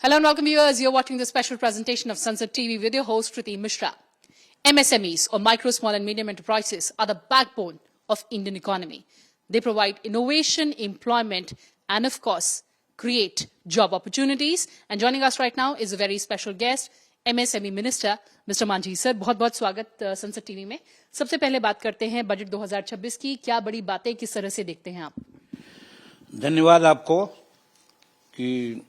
Hello and welcome viewers. You're watching the special presentation of Sunset TV with your host Kriti Mishra. MSMEs or micro, small and medium enterprises are the backbone of Indian economy. They provide innovation, employment and of course create job opportunities. And joining us right now is a very special guest, MSME Minister Mr. Manjhi sir. बहुत-बहुत स्वागत संसद TV में। सबसे पहले बात करते हैं budget 2026 की। क्या बड़ी बातें किस तरह से देखते हैं आप? धन्यवाद आपको कि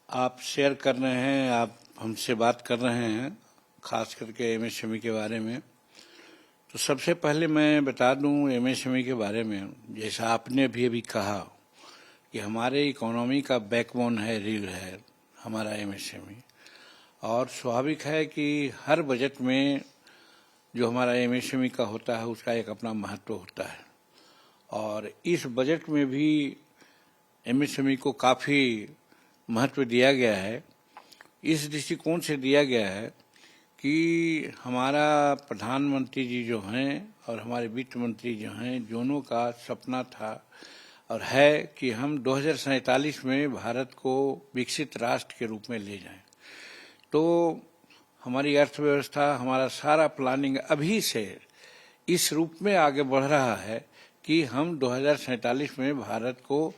आप शेयर कर रहे हैं, आप हमसे बात कर रहे हैं, खास करके एमएसएमई के बारे में। तो सबसे पहले मैं बता दूं एमएसएमई के बारे में, जैसा आपने भी अभी कहा कि हमारे इकोनॉमी का बैकबोन है, रीढ़ है हमारा एमएसएमई। और स्वाभाविक है कि हर बजट में जो हमारा एमएसएमई का होता है उसका एक अपना महत्व होता है। और इस बजट में भी एमएसएमई को काफ़ी महत्व दिया गया है। इस दृष्टिकोण से दिया गया है कि हमारा प्रधानमंत्री जी जो हैं और हमारे वित्त मंत्री जो हैं, दोनों का सपना था और है कि हम 2047 में भारत को विकसित राष्ट्र के रूप में ले जाएं। तो हमारी अर्थव्यवस्था, हमारा सारा प्लानिंग अभी से इस रूप में आगे बढ़ रहा है कि हम 2047 में भारत को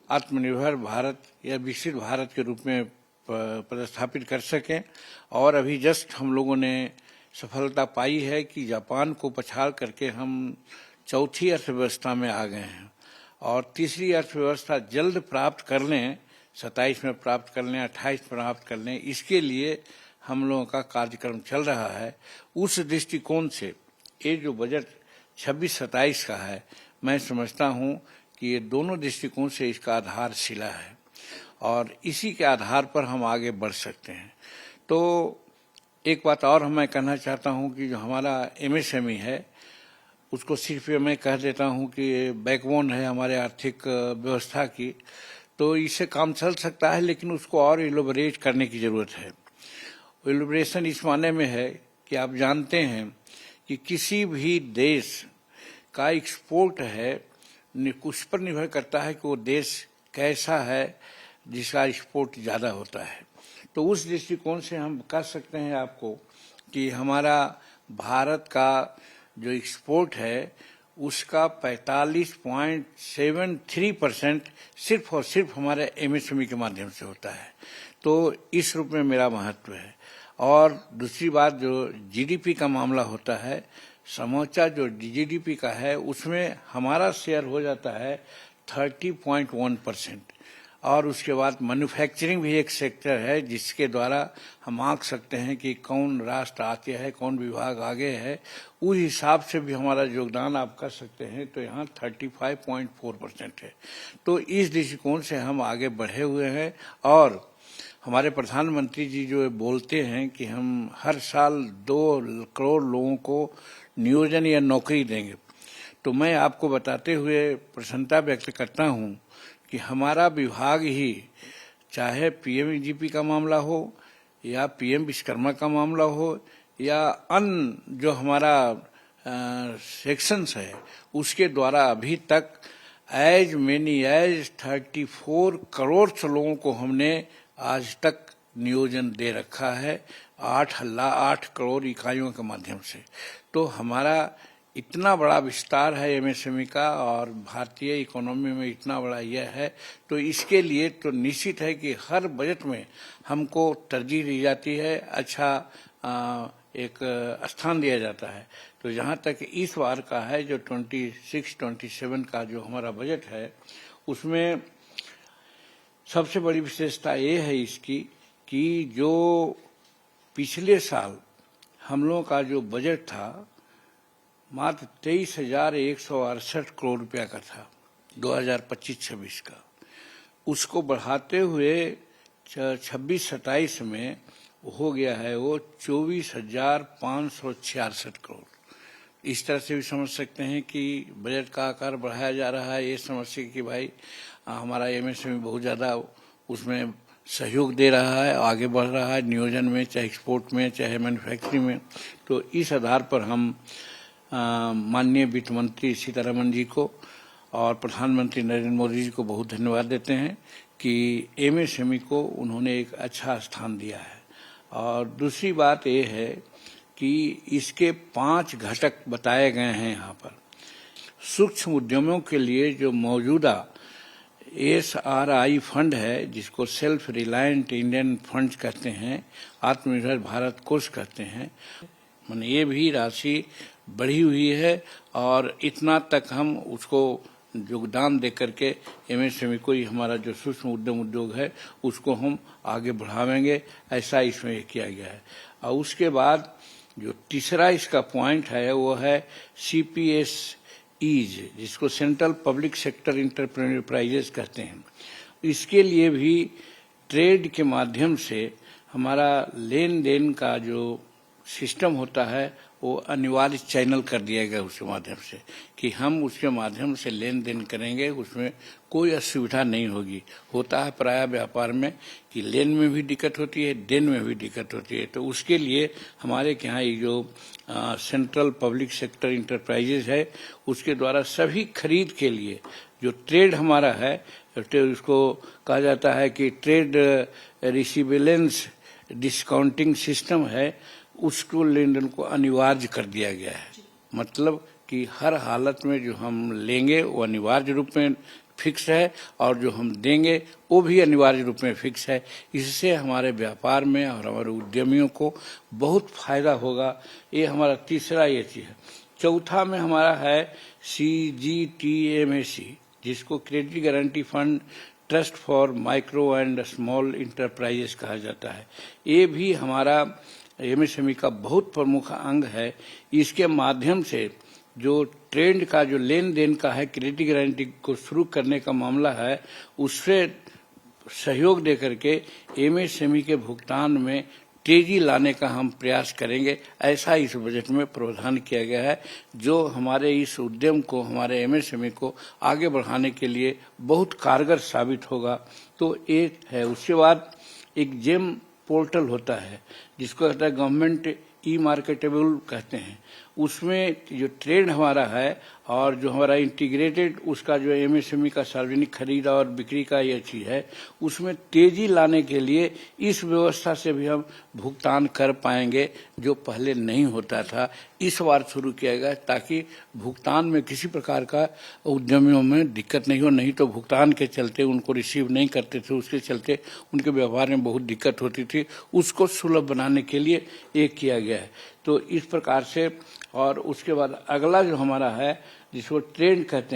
आत्मनिर्भर भारत या विकसित भारत के रूप में प्रतिस्थापित कर सकें। और अभी जस्ट हम लोगों ने सफलता पाई है कि जापान को पछाड़ करके हम चौथी अर्थव्यवस्था में आ गए हैं और तीसरी अर्थव्यवस्था जल्द प्राप्त कर लें, 27 में प्राप्त कर लें, 28 में प्राप्त कर लें। इसके लिए हम लोगों का कार्यक्रम चल रहा है। उस दृष्टिकोण से ये जो बजट 26-27 का है, मैं समझता हूं कि ये दोनों दृष्टिकोण से इसका आधारशिला है और इसी के आधार पर हम आगे बढ़ सकते हैं। तो एक बात और मैं कहना चाहता हूं कि जो हमारा एमएसएमई है उसको सिर्फ मैं कह देता हूं कि बैकबोन है हमारे आर्थिक व्यवस्था की, तो इससे काम चल सकता है, लेकिन उसको और इलोबरेट करने की जरूरत है। इलोबरेशन इस माने में है कि आप जानते हैं कि किसी भी देश का एक्सपोर्ट है उस पर निर्भर करता है कि वो देश कैसा है जिसका एक्सपोर्ट ज़्यादा होता है। तो उस दृष्टिकोण से हम कह सकते हैं आपको कि हमारा भारत का जो एक्सपोर्ट है उसका 45.73% सिर्फ और सिर्फ हमारे एमएसएमई के माध्यम से होता है। तो इस रूप में मेरा महत्व है। और दूसरी बात, जो जीडीपी का मामला होता है, समूचा जो जीडीपी का है उसमें हमारा शेयर हो जाता है 30.1%। और उसके बाद मैन्युफैक्चरिंग भी एक सेक्टर है जिसके द्वारा हम आंक सकते हैं कि कौन राष्ट्र आगे है, कौन विभाग आगे है। उस हिसाब से भी हमारा योगदान आप कर सकते हैं। तो यहाँ 35.4% है। तो इस दृष्टिकोण से हम आगे बढ़े हुए हैं। और हमारे प्रधानमंत्री जी जो बोलते हैं कि हम हर साल 2 करोड़ लोगों को नियोजन या नौकरी देंगे, तो मैं आपको बताते हुए प्रसन्नता व्यक्त करता हूं कि हमारा विभाग ही, चाहे पीएमईजीपी का मामला हो या पीएम विश्वकर्मा का मामला हो या अन्य जो हमारा सेक्शंस है, उसके द्वारा अभी तक एज मेनी एज 34 करोड़ लोगों को हमने आज तक नियोजन दे रखा है 8 करोड़ इकाइयों के माध्यम से। तो हमारा इतना बड़ा विस्तार है एमएसएमई का और भारतीय इकोनॉमी में इतना बड़ा यह है, तो इसके लिए तो निश्चित है कि हर बजट में हमको तरजीह दी जाती है, अच्छा एक स्थान दिया जाता है। तो जहां तक इस बार का है जो 26-27 का जो हमारा बजट है, उसमें सबसे बड़ी विशेषता ये है इसकी कि जो पिछले साल हम लोगों का जो बजट था मात्र 23,168 करोड़ रुपया का था 2025-26 का, उसको बढ़ाते हुए 26-27 में हो गया है वो 24,566 करोड़। इस तरह से भी समझ सकते हैं कि बजट का आकार बढ़ाया जा रहा है। ये समझ सके कि भाई हमारा एमएसएमई बहुत ज़्यादा उसमें सहयोग दे रहा है, आगे बढ़ रहा है नियोजन में, चाहे एक्सपोर्ट में, चाहे मैन्युफैक्चरिंग में। तो इस आधार पर हम माननीय वित्त मंत्री सीतारमण जी को और प्रधानमंत्री नरेंद्र मोदी जी को बहुत धन्यवाद देते हैं कि एमएसएमई को उन्होंने एक अच्छा स्थान दिया है। और दूसरी बात ये है कि इसके 5 घटक बताए गए हैं यहाँ पर। सूक्ष्म उद्यमों के लिए जो मौजूदा SRI फंड है, जिसको सेल्फ रिलायंट इंडियन फंड कहते हैं, आत्मनिर्भर भारत कोष कहते हैं, माने ये भी राशि बढ़ी हुई है और इतना तक हम उसको योगदान दे करके एमएसएमई को ही हमारा जो सूक्ष्म उद्यम उद्योग है उसको हम आगे बढ़ावेंगे, ऐसा इसमें किया गया है। और उसके बाद जो तीसरा इसका पॉइंट है वो है CPSEs, जिसको सेंट्रल पब्लिक सेक्टर इंटरप्राइजेस कहते हैं। इसके लिए भी ट्रेड के माध्यम से हमारा लेन देन का जो सिस्टम होता है वो अनिवार्य चैनल कर दिया गया उसके माध्यम से, कि हम उसके माध्यम से लेन देन करेंगे, उसमें कोई असुविधा नहीं होगी। होता है प्राय व्यापार में कि लेन में भी दिक्कत होती है, देन में भी दिक्कत होती है। तो उसके लिए हमारे यहाँ ये जो सेंट्रल पब्लिक सेक्टर इंटरप्राइजेज है उसके द्वारा सभी खरीद के लिए जो ट्रेड हमारा है, उसको कहा जाता है कि ट्रेड रिसीवेलेंस डिस्काउंटिंग सिस्टम है, उसको लेन देन को अनिवार्य कर दिया गया है। मतलब कि हर हालत में जो हम लेंगे वो अनिवार्य रूप में फिक्स है और जो हम देंगे वो भी अनिवार्य रूप में फिक्स है। इससे हमारे व्यापार में और हमारे उद्यमियों को बहुत फायदा होगा। ये हमारा तीसरा ये चीज है। चौथा में हमारा है CGTMAC, जिसको credit guarantee fund trust for micro and small enterprises कहा जाता है। ये भी हमारा एमएसएमई का बहुत प्रमुख अंग है। इसके माध्यम से जो ट्रेंड का जो लेन देन का है, क्रेडिट गारंटी को शुरू करने का मामला है, उससे सहयोग दे करके एमएसएमई के भुगतान में तेजी लाने का हम प्रयास करेंगे। ऐसा इस बजट में प्रावधान किया गया है, जो हमारे इस उद्यम को, हमारे एमएसएमई को आगे बढ़ाने के लिए बहुत कारगर साबित होगा। तो एक है। उसके बाद एक जेम पोर्टल होता है जिसको कहता है गवर्नमेंट ई-मार्केटेबल कहते हैं। उसमें जो ट्रेड हमारा है और जो हमारा इंटीग्रेटेड उसका जो एमएसएमई का सार्वजनिक खरीद और बिक्री का ये चीज है, उसमें तेजी लाने के लिए इस व्यवस्था से भी हम भुगतान कर पाएंगे, जो पहले नहीं होता था। इस बार शुरू किया गया ताकि भुगतान में किसी प्रकार का उद्यमियों में दिक्कत नहीं हो। नहीं तो भुगतान के चलते उनको रिसीव नहीं करते थे, उसके चलते उनके व्यवहार में बहुत दिक्कत होती थी। उसको सुलभ बनाने के लिए एक किया गया है। तो इस प्रकार से, और उसके बाद अगला जो हमारा है जिसको ट्रेड कहते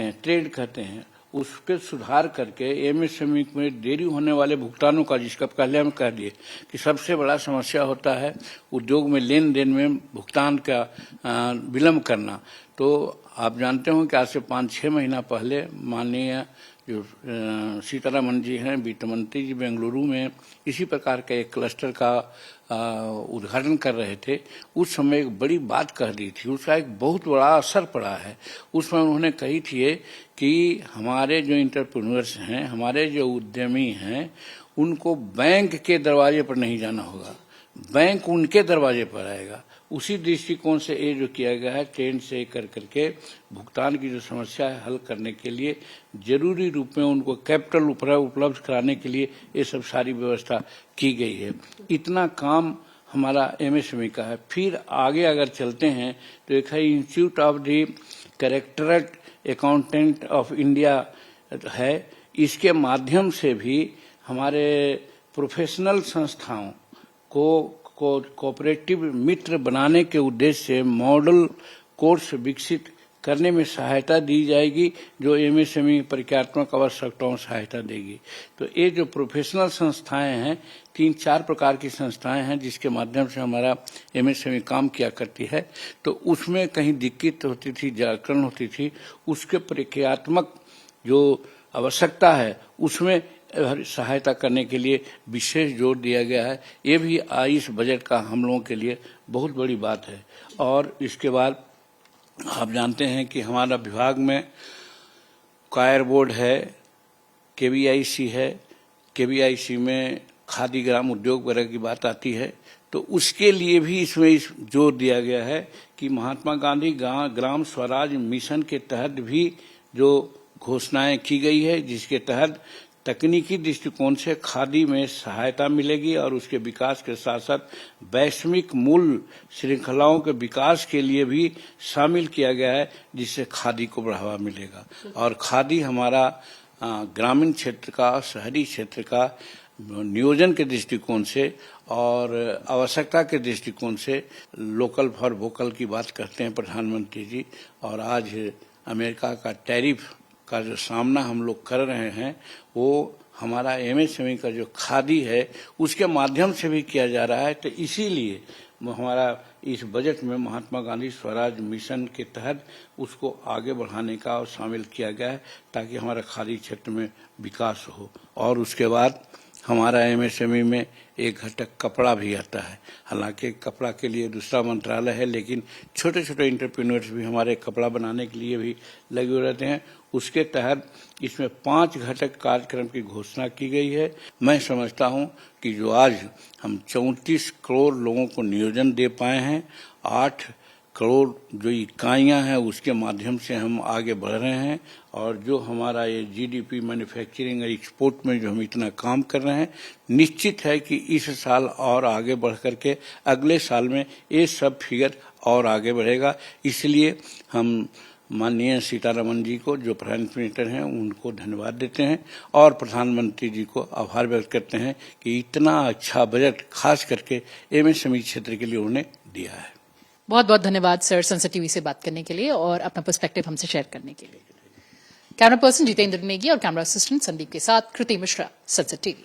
हैं, उसके सुधार करके एमएसएमई में देरी होने वाले भुगतानों का, जिसका पहले हम कह दिए कि सबसे बड़ा समस्या होता है उद्योग में लेन देन में भुगतान का विलम्ब करना। तो आप जानते हो कि आज से 5-6 महीना पहले माननीय जो सीतारमण जी हैं, वित्त मंत्री जी, बेंगलुरु में इसी प्रकार के एक क्लस्टर का उद्घाटन कर रहे थे। उस समय एक बड़ी बात कह दी थी, उसका एक बहुत बड़ा असर पड़ा है। उसमें उन्होंने कही थी कि हमारे जो एंटरप्रेन्योर्स हैं, हमारे जो उद्यमी हैं, उनको बैंक के दरवाजे पर नहीं जाना होगा, बैंक उनके दरवाजे पर आएगा। उसी दृष्टिकोण से ये जो किया गया है, ट्रेंड से करके भुगतान की जो समस्या है हल करने के लिए जरूरी रूप में उनको कैपिटल उपलब्ध कराने के लिए ये सब सारी व्यवस्था की गई है। इतना काम हमारा एमएसएमई का है। फिर आगे अगर चलते हैं तो एक है institute of the chartered accountant of India है। इसके माध्यम से भी हमारे प्रोफेशनल संस्थाओं को कोऑपरेटिव मित्र बनाने के उद्देश्य से मॉडल कोर्स विकसित करने में सहायता दी जाएगी, जो एमएसएमई प्रक्रियात्मक आवश्यकताओं सहायता देगी। तो ये जो प्रोफेशनल संस्थाएं हैं, 3-4 प्रकार की संस्थाएं हैं जिसके माध्यम से हमारा एमएसएमई काम किया करती है। तो उसमें कहीं दिक्कत होती थी, जागरण होती थी, उसके प्रक्रियात्मक जो आवश्यकता है उसमें सहायता करने के लिए विशेष जोर दिया गया है। ये भी इस बजट का हम लोगों के लिए बहुत बड़ी बात है। और इसके बाद आप जानते हैं कि हमारा विभाग में कायर बोर्ड है, केवीआईसी है। केवीआईसी में खादी ग्राम उद्योग वगैरह की बात आती है, तो उसके लिए भी इसमें जोर दिया गया है कि महात्मा गांधी ग्राम स्वराज मिशन के तहत भी जो घोषणाएं की गई है, जिसके तहत तकनीकी दृष्टिकोण से खादी में सहायता मिलेगी और उसके विकास के साथ साथ वैश्विक मूल्य श्रृंखलाओं के विकास के लिए भी शामिल किया गया है, जिससे खादी को बढ़ावा मिलेगा। और खादी हमारा ग्रामीण क्षेत्र का, शहरी क्षेत्र का नियोजन के दृष्टिकोण से और आवश्यकता के दृष्टिकोण से लोकल फॉर वोकल की बात करते हैं प्रधानमंत्री जी। और आज अमेरिका का टैरिफ का जो सामना हम लोग कर रहे हैं, वो हमारा एमएसएमई का जो खादी है उसके माध्यम से भी किया जा रहा है। तो इसीलिए हमारा इस बजट में महात्मा गांधी स्वराज मिशन के तहत उसको आगे बढ़ाने का और शामिल किया गया है, ताकि हमारा खादी क्षेत्र में विकास हो। और उसके बाद हमारा एमएसएमई में एक घटक कपड़ा भी आता है। हालांकि कपड़ा के लिए दूसरा मंत्रालय है, लेकिन छोटे छोटे एंटरप्रेन्योर्स भी हमारे कपड़ा बनाने के लिए भी लगे हुए रहते हैं। उसके तहत इसमें 5 घटक कार्यक्रम की घोषणा की गई है। मैं समझता हूं कि जो आज हम 34 करोड़ लोगों को नियोजन दे पाए हैं, 8 करोड़ जो इकाइयां हैं उसके माध्यम से हम आगे बढ़ रहे हैं, और जो हमारा ये जीडीपी मैन्युफैक्चरिंग और एक्सपोर्ट में जो हम इतना काम कर रहे हैं, निश्चित है कि इस साल और आगे बढ़ करके अगले साल में ये सब फिगर और आगे बढ़ेगा। इसलिए हम माननीय सीतारमण जी को, जो प्राइम मिनिस्टर हैं, उनको धन्यवाद देते हैं और प्रधानमंत्री जी को आभार व्यक्त करते हैं कि इतना अच्छा बजट खास करके एमएसएमई क्षेत्र के लिए उन्होंने दिया है। बहुत बहुत धन्यवाद सर, संसद टीवी से बात करने के लिए और अपना पर्सपेक्टिव हमसे शेयर करने के लिए। कैमरा पर्सन जितेंद्र नेगी और कैमरा असिस्टेंट संदीप के साथ कृति मिश्रा, संसद टीवी।